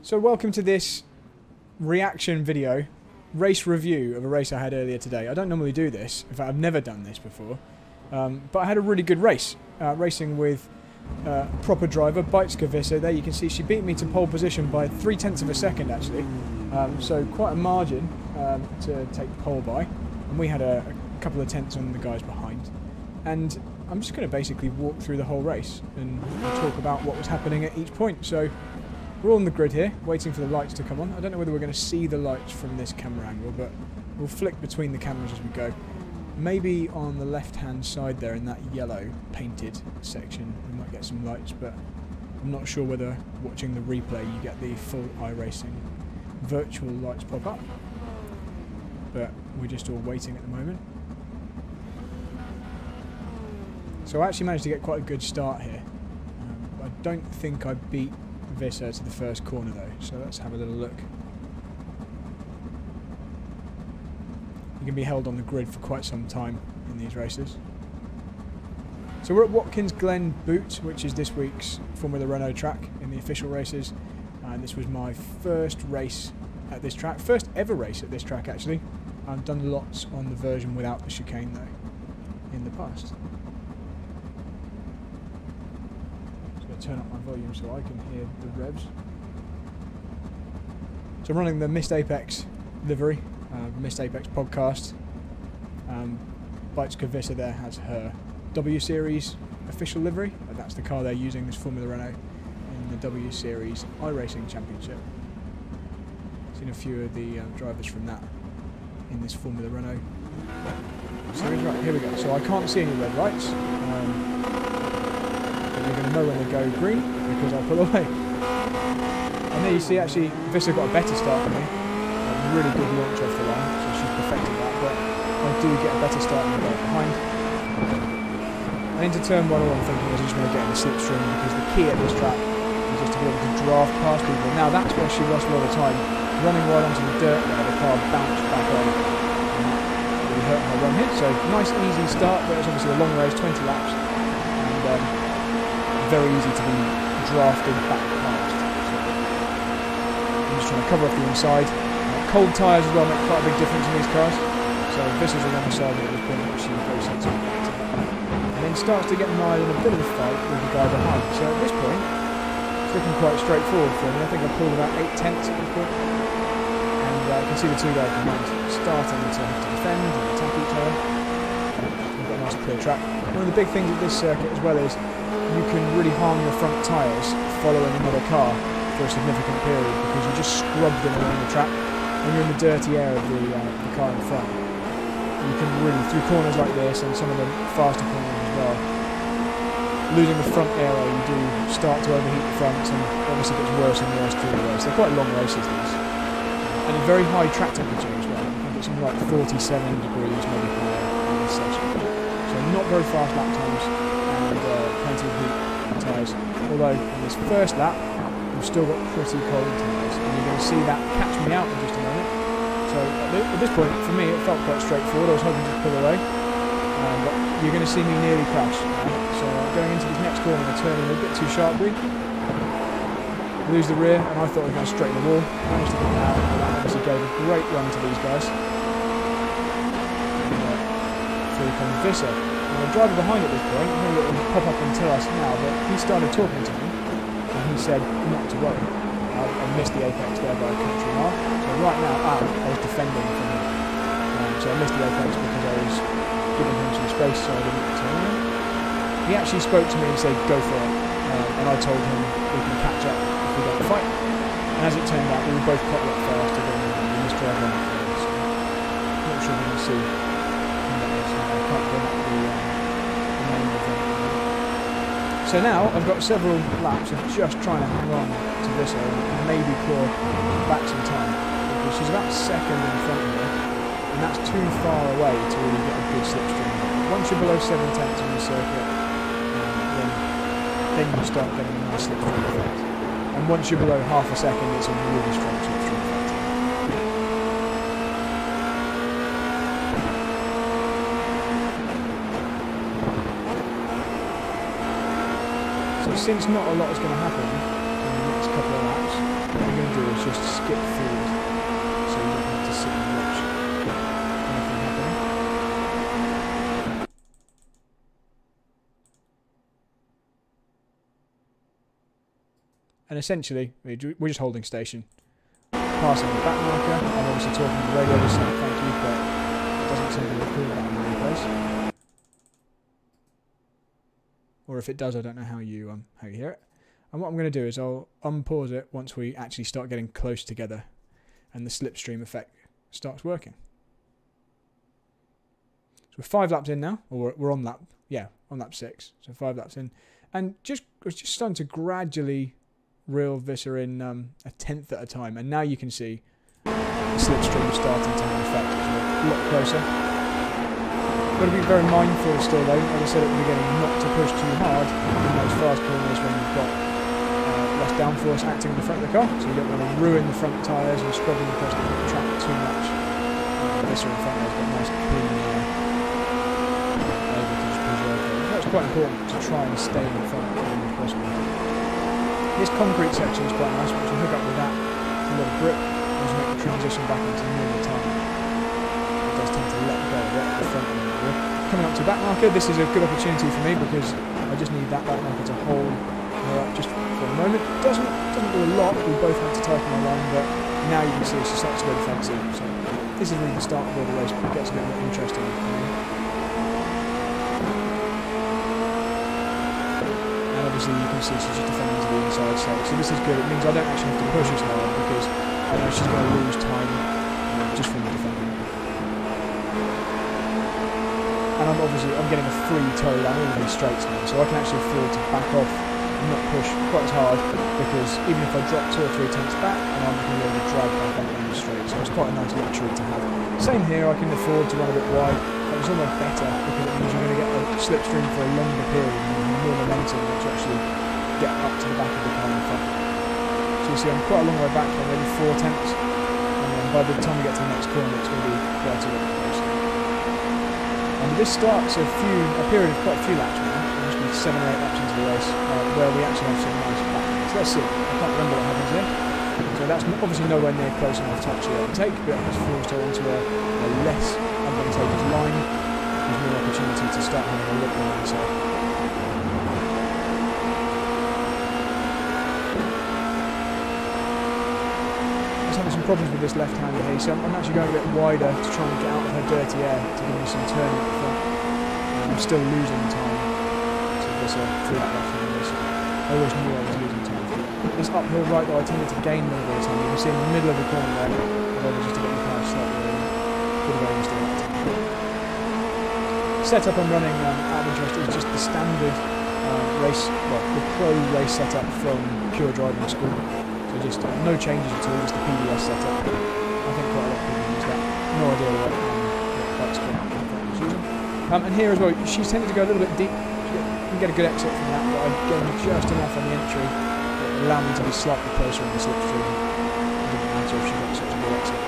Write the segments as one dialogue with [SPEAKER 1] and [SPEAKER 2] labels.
[SPEAKER 1] So welcome to this reaction video, race review of a race I had earlier today. I don't normally do this, in fact I've never done this before, but I had a really good race, racing with a proper driver, Beitske Visser. There you can see she beat me to pole position by 0.3 of a second actually, so quite a margin to take pole by, and we had a couple of tenths on the guys behind. And I'm just going to basically walk through the whole race and talk about what was happening at each point. So we're all on the grid here, waiting for the lights to come on. I don't know whether we're going to see the lights from this camera angle, but we'll flick between the cameras as we go. Maybe on the left-hand side there in that yellow painted section, we might get some lights, but I'm not sure whether watching the replay you get the full iRacing virtual lights pop up. But we're just all waiting at the moment. So I actually managed to get quite a good start here. I don't think I beat Visser to the first corner though, so let's have a little look. You can be held on the grid for quite some time in these races. So we're at Watkins Glen Boot, which is this week's Formula Renault track in the official races, and this was my first race at this track, first ever race at this track actually. I've done lots on the version without the chicane though in the past. Turn up my volume so I can hear the revs. So I'm running the Missed Apex livery, Missed Apex podcast. Beitske Visser there has her W Series official livery, and that's the car they're using, this Formula Renault, in the W Series iRacing Championship. Seen a few of the drivers from that in this Formula Renault series. Right, here we go. So I can't see any red lights. You're going to know when they go green because I'll pull away. And there you see actually Visser got a better start than me. A really good launch off the line, so she's perfected that, but I do get a better start than the guy behind. And into turn 1 all I'm thinking is I just want to get in the slipstream because the key at this track is just to be able to draft past people. Now that's where she lost a lot of time. Running right onto the dirt there, the car bounced back on and really hurt her run here. So nice easy start, but it's obviously a long race, 20 laps. And very easy to be drafted back past. So I'm just trying to cover off the inside. Cold tyres as well make quite a big difference in these cars. So Visser's on the side at this point, which she very sensible. And then starts to get mired in a bit of a fight with the guy behind. So at this point, it's looking quite straightforward for me. I think I pulled about 0.8 at this point. And I can see the two guys behind starting to have to defend and attack each other. We've got a nice clear track. One of the big things at this circuit as well is you can really harm your front tyres following another car for a significant period because you just scrub them along the track when you're in the dirty air of the car in front. You can really, through corners like this and some of the faster corners as well, losing the front aero, you do start to overheat the fronts, and obviously it gets worse and worse through the race. They're quite long races these, and a very high track temperature as well. I think it's something like 47 degrees maybe higher in this section. So not very fast lap times. And plenty of heat tyres. Although in this first lap we've still got pretty cold tyres, and you're going to see that catch me out in just a moment. So at this point for me it felt quite straightforward. I was hoping to pull away, but you're going to see me nearly crash. So going into this next corner I'm turning a bit too sharply, lose the rear, and I thought I was going to straighten the wall. Managed to get it out, and that obviously gave a great run to these guys. And through comes Visser. The driver behind at this point, maybe it will pop up and tell us now, but he started talking to me and he said not to worry. I missed the apex there by a country mile, so right now I was defending from him. So I missed the apex because I was giving him some space so I didn't turn him. He actually spoke to me and said go for it, and I told him we can catch up if we don't fight. And as it turned out, we were both caught up faster than the missed driver on the field, so I'm not sure we're going to see. So now I've got several laps of just trying to hang on to Visser and maybe claw back some time, because she's about second in front of me and that's too far away to really get a good slipstream. Once you're below 7 tenths on the circuit, then you start getting a nice slipstream effect, and once you're below half a second it's a really strong slipstream effect. Since not a lot is going to happen in the next couple of laps, what we're going to do just skip forward, so you don't have to sit and watch anything happening. And essentially, we're just holding station, passing the back marker. I'm obviously talking to the radio, just saying thank you, but it doesn't seem to record that in any place. Or if it does, I don't know how you hear it. And what I'm going to do is I'll unpause it once we actually start getting close together and the slipstream effect starts working. So we're 5 laps in now, or we're on lap, yeah, on lap 6. So 5 laps in, and we're just starting to gradually reel Visser in a 1/10 at a time, and now you can see the slipstream starting to have effect. It's a lot closer. Got to be very mindful still though, as I said at the beginning, not to push too hard in those fast corners when you've got less downforce acting on the front of the car, so you don't want to ruin the front tyres and scrubbing across the track too much. Visser in front there has got nice clean air, able to just preserve it. That's quite important to try and stay in front as long as possible. This concrete section is quite nice, once you hook up with that, it's a lot of grip, and just make the transition back into normal time. It does tend to let go a bit at the front end of the wheel. Coming up to back marker, this is a good opportunity for me because I just need that back marker to hold her up just for a moment. Doesn't do a lot, we both had to tighten our line, but now you can see she starts to go defensive. So this is really the start of where the race gets a bit more interesting for me. Obviously you can see she's just defending to the inside side, so this is good. It means I don't actually have to push as hard because I know she's going to lose time just from the defending. And I'm getting a free toe down all these straights now, so I can actually afford to back off and not push quite as hard, because even if I drop 2 or 3 tenths back, and I'm going to be able to drag back up on the straight, so it's quite a nice luxury to have. Same here, I can afford to run a bit wide. But it's almost better because it means you're going to get a slipstream for a longer period and more momentum once you actually get up to the back of the car in front. So you see I'm quite a long way back here, maybe 4 tenths, and then by the time we get to the next corner it's going to be quite a lot closer. And this starts a period of quite a few laps now, there must be 7 or 8 laps into the race, where we actually have some nice backlinks. Let's see, I can't remember what happens here. So that's obviously nowhere near close enough to actually overtake, but it's forced her onto a less advantageous line. There's more opportunity to start having a look on the inside. I was having some problems with this left-hander here, so I'm actually going a bit wider to try and get out of her dirty air to give me some turning at the front. I'm still losing time to Visser through that left-hander, so I always knew I was losing time for it. This uphill right though I tended to gain a little bit of time. You can see in the middle of the corner there, I was just to get the car slightly early. Good awareness to that time. Setup I'm running out of interest is just the standard the pro race setup from Pure Driving School. So just no changes at all, just the PDS setup. I think quite a lot of people use that. No idea what Beitske is using. And here as well, she's tended to go a little bit deep. You can get a good exit from that, but I gained just enough on the entry that allowed me to be slightly closer on the slipstream. It didn't matter if she got such a good exit.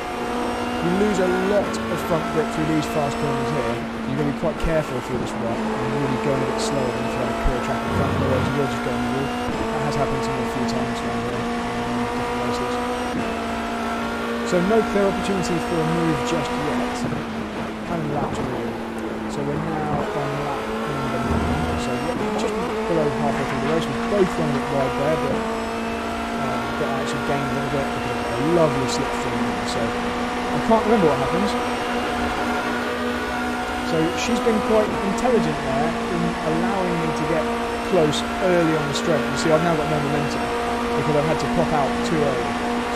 [SPEAKER 1] You lose a lot of front grip through these fast corners here. You've got to be quite careful through this right and really going a bit slower than if you had a clear track in front, otherwise you will just go on the wall. That has happened to me a few times around here in different races. So no clear opportunity for a move just yet. How many laps are we in? So we're now on lap number 9, so we're just below halfway through the race. We've both run a bit wide there, but got actually gained a little bit because of a lovely slipstream. So I can't remember what happens. So she's been quite intelligent there in allowing me to get close early on the straight. You see, I've now got no momentum because I've had to pop out too early.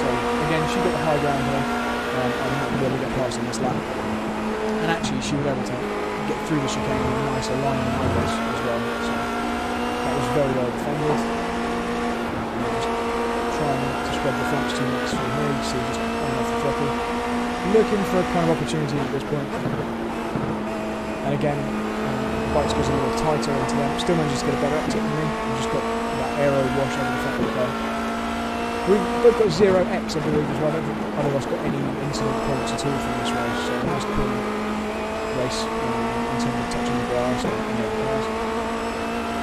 [SPEAKER 1] So again, she got the high ground here. I'm not going to be able to get past on this lap. And actually, she was able to get through the chicane with a nicer line in my race as well. So that was very well defended. Trying not to spread the fronts too much from here. You see, just on off the throttle. Looking for a kind of opportunity at this point. And again, the bikes goes a little tighter into them. Still manages to get a better exit than me. We've just got that aero wash over the front of the car. We've both got 0x, I believe, as well. I don't think either of us got any incident points at all from this race. So a nice cool race in terms of touching the grass and the cars.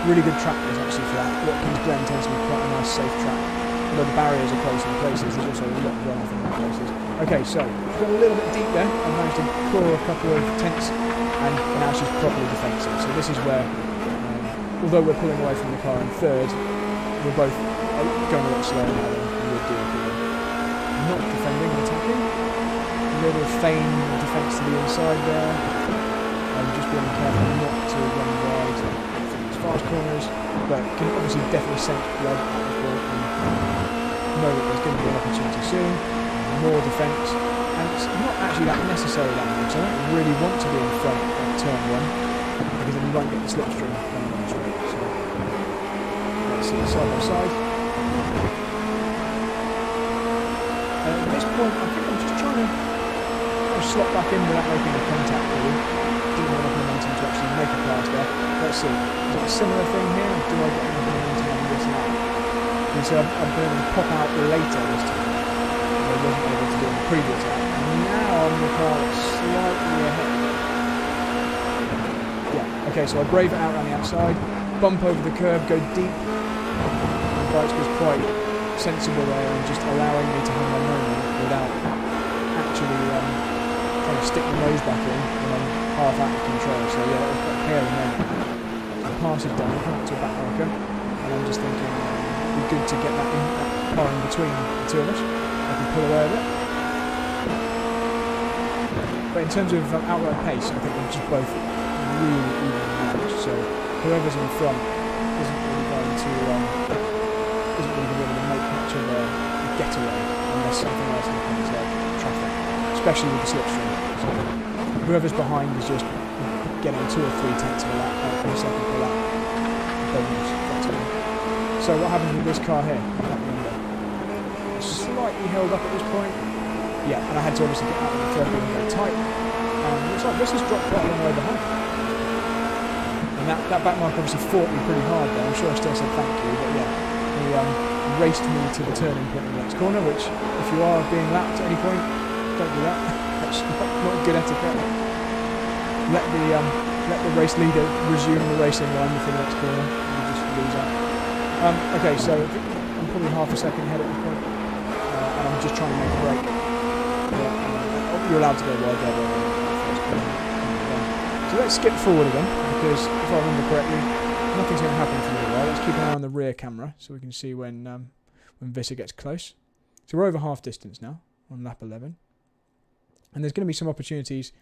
[SPEAKER 1] Really good track is actually for that. Watkins Glen tends to be quite a nice, safe track. although the barriers are close in places, there's also a lot of runoff in places. Okay, so she's got a little bit deep there. I managed to claw a couple of tenths, and now she's properly defensive. So this is where, although we're pulling away from the car in third, we're both going a lot slower now than we would do if we were not defending and attacking. A little feign defence to the inside there. Just being careful not to run wide from these fast corners, but can obviously definitely sense blood at the point and know that there's going to be an opportunity soon. More defence, and it's not actually that necessary that much. I don't really want to be in front at turn 1 because then you won't get the slipstream on the straight. So let's see side by side. At this point, I think I'm just trying to slot back in without making a contact really. Didn't have enough momentum to actually make a pass there. Let's see. Is it a similar thing here? Do I get enough momentum on this lap? And so I've been able to pop out later this time. I wasn't able to do in the previous lap. And now I'm the car slightly ahead. Yeah, okay, so I brave it out around the outside, bump over the curb, go deep. The bike was quite sensible there and just allowing me to have my moment without actually trying to stick the nose back in when I'm half out of control. So yeah, that was quite hairy moment. The pass is done, I come up to a back marker, and I'm just thinking it'd be good to get that car in between the two of us. I can pull away with it. But in terms of outright pace, I think we're just both really evenly matched. So whoever's in front isn't really going to be able to make much of a getaway unless something else happens, like traffic, especially with the slipstream. So whoever's behind is just getting 2 or 3 tenths of a lap, per second per lap. Bonus, effectively. So what happens with this car here? Slightly held up at this point. Yeah, and I had to obviously get out of the throttle and go tight. Looks like this has dropped quite a long way behind. And that back mark obviously fought me pretty hard there. I'm sure I still said thank you, but yeah, he raced me to the turning point in the next corner, which if you are being lapped at any point, don't do that. That's not good etiquette. Let the race leader resume the racing line before the next corner. You just lose out. Okay, so I'm probably half a second ahead at this point. And I'm just trying to make a break. You're allowed to go wide there. So let's skip forward again, because if I remember correctly, nothing's going to happen for me a while. Let's keep an eye on the rear camera so we can see when Visser gets close. So we're over half distance now on lap 11, and there's going to be some opportunities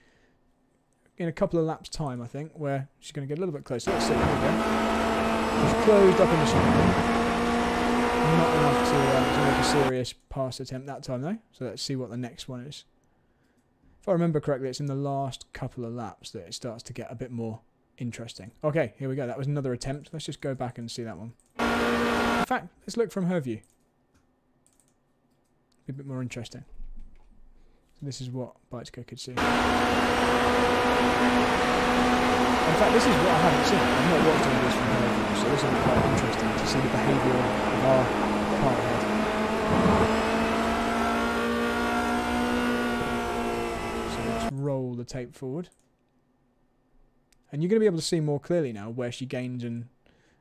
[SPEAKER 1] in a couple of laps' time, I think, where she's going to get a little bit closer. Let's see. Here we go. She's closed up in the shotgun. Not enough to make a serious pass attempt that time though, so let's see what the next one is. If I remember correctly, it's in the last couple of laps that it starts to get a bit more interesting. Okay, here we go, that was another attempt. Let's just go back and see that one. In fact, let's look from her view. Be a bit more interesting. So this is what Beitske could see. In fact, this is what I haven't seen. I've not watched any of this from her view, so this will be quite interesting to see the behaviour of our car head. So let's roll the tape forward. And you're going to be able to see more clearly now where she gains and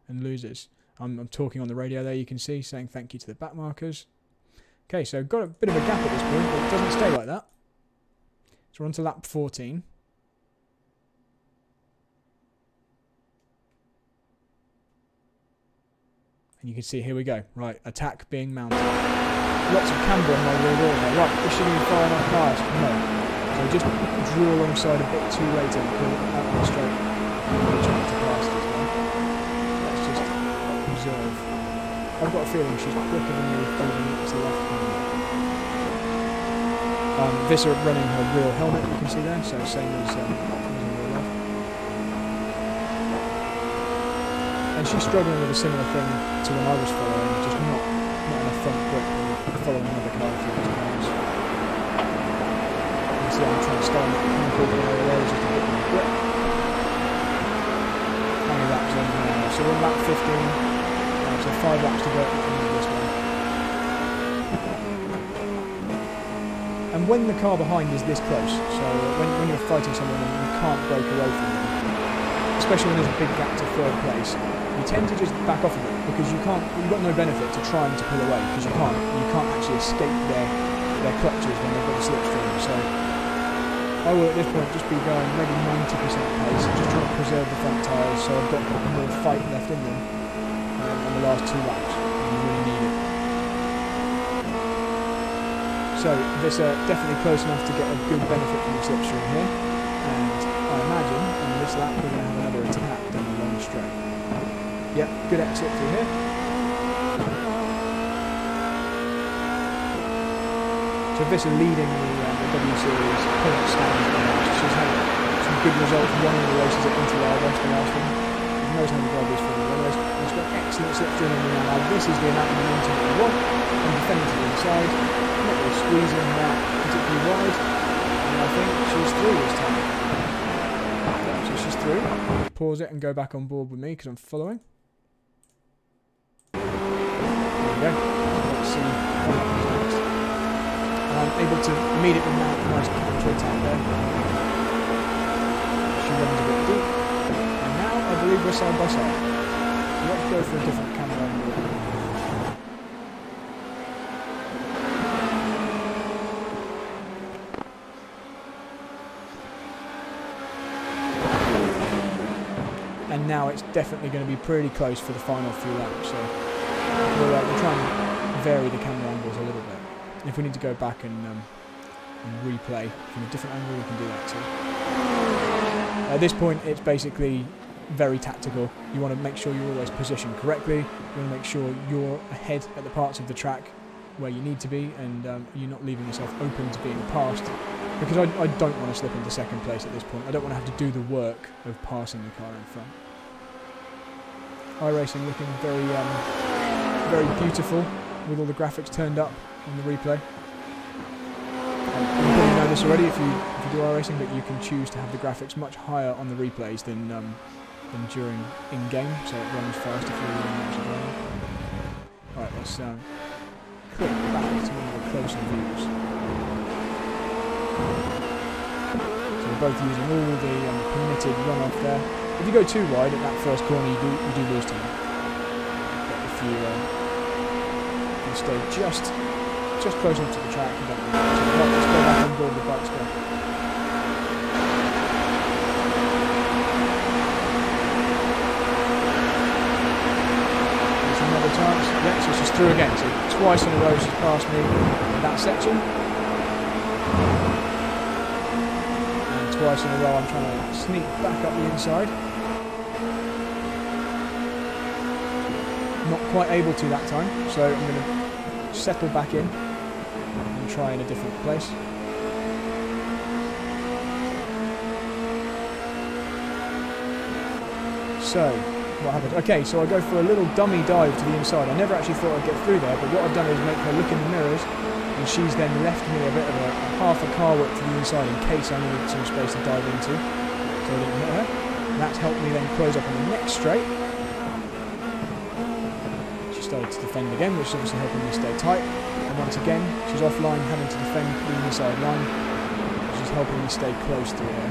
[SPEAKER 1] loses. I'm talking on the radio there, you can see, saying thank you to the back markers. Okay, so got a bit of a gap at this point, but it doesn't stay like that. So we're on to lap 14. And you can see, here we go. Right, attack being mounted. Lots of camber on my rear wheel there. Right, is she going to fire enough cars? No. So just drew alongside a bit too late and pull it out on the straight. Really trying to pass this one. Let's just observe. I've got a feeling she's quicker than me following it to the left. Visser running her real helmet, you can see there, so same as in real life. And she's struggling with a similar thing to when I was following, just not enough front grip and following another car through those corners. You can see I'm trying to stay on the concrete area there, just a bit more grip. How many laps on now? So we're on lap 15, so 5 laps to go at the end of this one. And when the car behind is this close, so when you're fighting someone and you can't break away from them, especially when there's a big gap to third place, you tend to just back off a bit because you've got no benefit to trying to pull away because you can't actually escape their clutches when they've got a slipstream. So I will at this point just be going maybe 90% pace and just trying to preserve the front tyres so I've got more fight left in them on the last 2 laps. And you really need it. So Visser definitely close enough to get a good benefit from the slipstream here, and I imagine on this lap we're going to have another attack down the long straight. Yep, good exit through here. So Visser leading the W Series point stands now. She's had some good results running the races at Interlagos, the last one. She knows how to drive these Formula Renault. She's got excellent slipstream in the now. This is the amount of momentum that we want, and defending to the inside. Not really squeezing that particularly wide, and I think she's through this time. Yeah, so she's through. Pause it and go back on board with me because I'm following. There we go. Let's see what happens next. I'm able to immediately mount a nice counter attack there. She runs a bit deep, and now I believe we're side by side. So let's go for a different camera angle. And now it's definitely going to be pretty close for the final few laps, so we'll try and vary the camera angles a little bit. And if we need to go back and replay from a different angle, we can do that too. At this point, it's basically very tactical. You want to make sure you're always positioned correctly. You want to make sure you're ahead at the parts of the track where you need to be, and you're not leaving yourself open to being passed. Because I don't want to slip into second place at this point. I don't want to have to do the work of passing the car in front. iRacing looking very beautiful with all the graphics turned up on the replay. You probably know this already if you do iRacing, but you can choose to have the graphics much higher on the replays than during in-game, so it runs fast if you're really actually driving. Alright, let's click back to one of the closer views. So we're both using all the permitted runoff there. If you go too wide at that first corner, you do lose time. But if you stay just close enough to the track, you don't lose time. Right, let's go back on board the Beitske. There's another chance. Yeah, so she's through again. So twice in a row she's passed me in that section. Twice in a row I'm trying to sneak back up the inside. Not quite able to that time, so I'm going to settle back in and try in a different place. So, what happened? Okay, so I go for a little dummy dive to the inside. I never actually thought I'd get through there, but what I've done is make her look in the mirrors, and she's then left me a bit of a half a car width to the inside in case I needed some space to dive into, so I didn't hit her. And that's helped me then close up on the next straight. She started to defend again, which is obviously helping me stay tight. And once again, she's offline, having to defend the inside line, which is helping me stay close to her.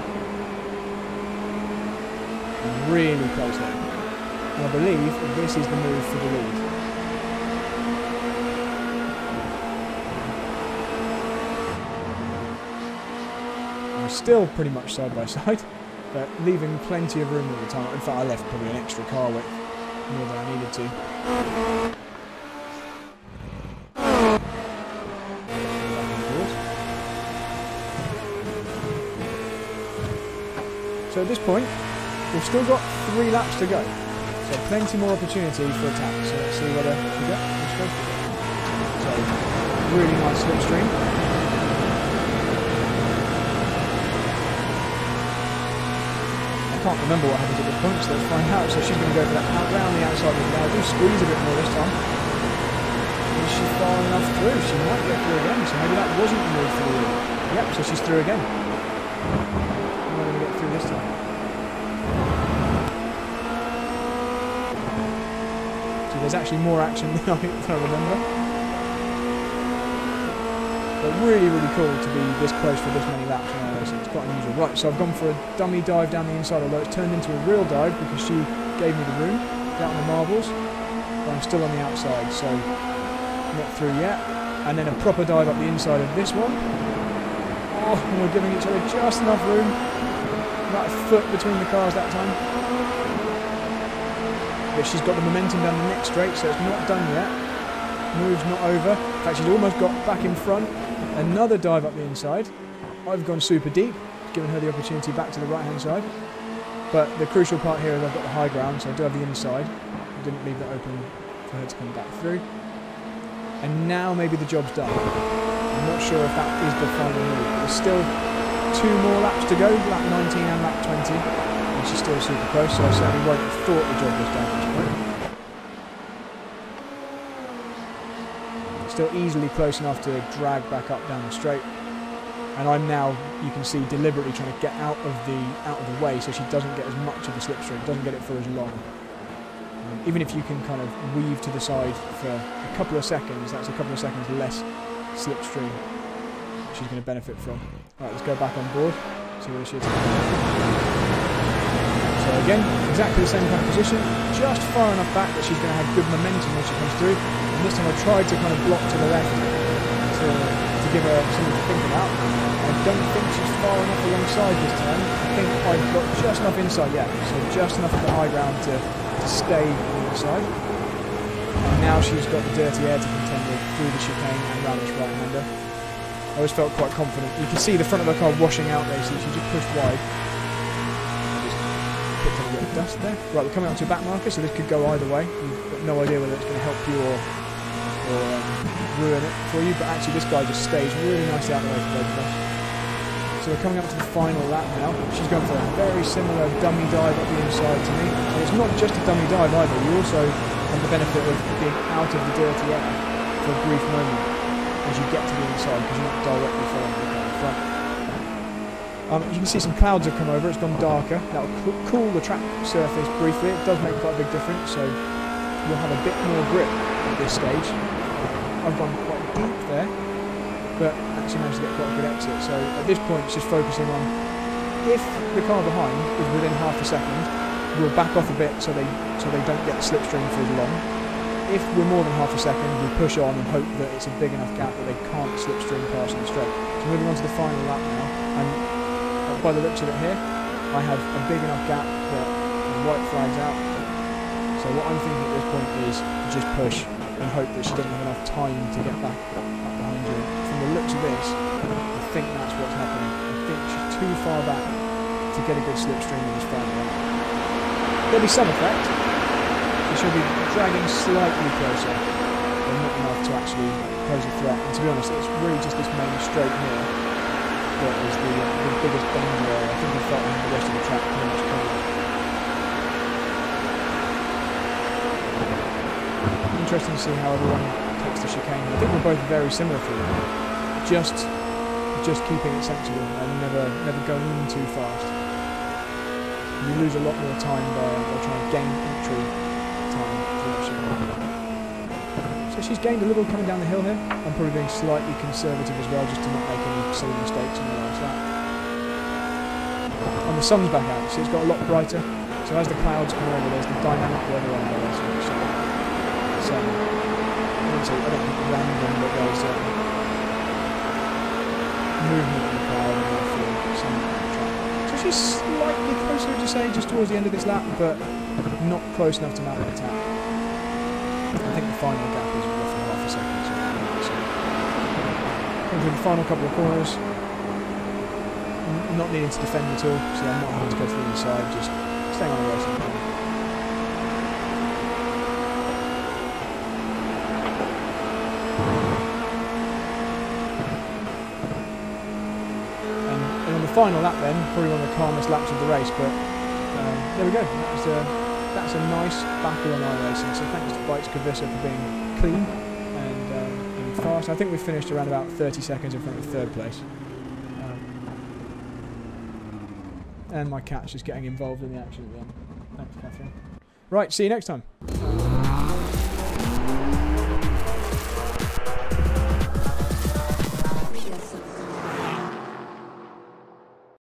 [SPEAKER 1] And really close there. And I believe this is the move for the lead. Still pretty much side by side, but leaving plenty of room all the time. In fact, I left probably an extra car width, more than I needed to. So at this point, we've still got 3 laps to go, so plenty more opportunity for attack. So let's see whether we get this one. So really nice slipstream. I can't remember what happens at this point, so let's find out. So she's going to go for that out round the outside of the now. Do squeeze a bit more this time. Is she far enough through? She might get through again, so maybe that wasn't the move for the lead. Yep, so she's through again. Am I going to get through this time? So there's actually more action than I remember. But really, really cool to be this close for this many laps on iRacing. It's quite unusual. Right, so I've gone for a dummy dive down the inside, although it's turned into a real dive because she gave me the room out on the marbles. But I'm still on the outside, so not through yet. And then a proper dive up the inside of this one. Oh, and we're giving each other just enough room. About a foot between the cars that time. But she's got the momentum down the next straight, so it's not done yet. Move's not over. In fact, she's almost got back in front. Another dive up the inside. I've gone super deep, giving her the opportunity back to the right-hand side. But the crucial part here is I've got the high ground, so I do have the inside. I didn't leave that open for her to come back through. And now maybe the job's done. I'm not sure if that is the final move. There's still 2 more laps to go, lap 19 and lap 20. And she's still super close, so I certainly won't have thought the job was done at this point. Still easily close enough to drag back up down the straight. And I'm now, you can see, deliberately trying to get out of the way so she doesn't get as much of the slipstream, doesn't get it for as long. Even if you can kind of weave to the side for a couple of seconds, that's a couple of seconds less slipstream she's going to benefit from. Alright, let's go back on board, see where she is. So again, exactly the same kind of position, just far enough back that she's going to have good momentum when she comes through. And this time I tried to kind of block to the left to give her something to think about. I don't think she's far enough alongside this time. I think I've got just enough inside, yeah, so just enough of the high ground to stay on the inside. And now she's got the dirty air to contend with through the chicane and round this right-hander. I always felt quite confident. You can see the front of her car washing out there, so she just pushed wide. Picked up a bit of dust there. Right, we're coming up to a back marker, so this could go either way. You've got no idea whether it's going to help you or ruin it for you, but actually this guy just stays really nicely out of the way for both of us. So we're coming up to the final lap now. She's going for a very similar dummy dive up the inside to me. And it's not just a dummy dive either, you also have the benefit of being out of the dirty air for a brief moment as you get to the inside because you're not directly following the car in front. You can see some clouds have come over, it's gone darker. That will cool the track surface briefly. It does make quite a big difference, so you'll have a bit more grip at this stage. I've gone quite deep there, but actually managed to get quite a good exit. So at this point, it's just focusing on if the car behind is within half a second, we'll back off a bit so they don't get the slipstream for as long. If we're more than half a second, we push on and hope that it's a big enough gap that they can't slipstream past on the straight. So moving on to the final lap now, and by the looks of it here, I have a big enough gap that the white flag's out. So what I'm thinking at this point is just push and hope that she doesn't have enough time to get back up behind you. From the looks of this, I think that's what's happening. I think she's too far back to get a good slipstream in this final lap. There'll be some effect. She'll be dragging slightly closer, but not enough to actually pose a threat. And to be honest, it's really just this main straight here that is the biggest danger area. I think I felt the rest of the track pretty much covered. Interesting to see how everyone takes the chicane. I think we're both very similar to them. Just keeping it sensible and never going in too fast. You lose a lot more time by trying to gain entry time through that chicane. So she's gained a little coming down the hill here. I'm probably being slightly conservative as well, just to not make any silly mistakes in the last lap. And the sun's back out, so it's got a lot brighter. So as the clouds come over, there's the dynamic weather on there. So I don't think random, but there's movement in the cloud and therefore sun on the track. So she's slightly closer, to say, just towards the end of this lap, but not close enough to mount an attack. I think the final gap is roughly half a second. So into the final couple of corners, not needing to defend at all, so I'm not having to go through the inside, just staying on the racing line. And on the final lap then, probably one of the calmest laps of the race, but there we go. That's a nice battle on iRacing, so thanks to Beitske Visser for being clean and fast. I think we finished around about 30 seconds in front of third place. And my cat's just getting involved in the action at the end. Thanks, Catherine. Right, see you next time.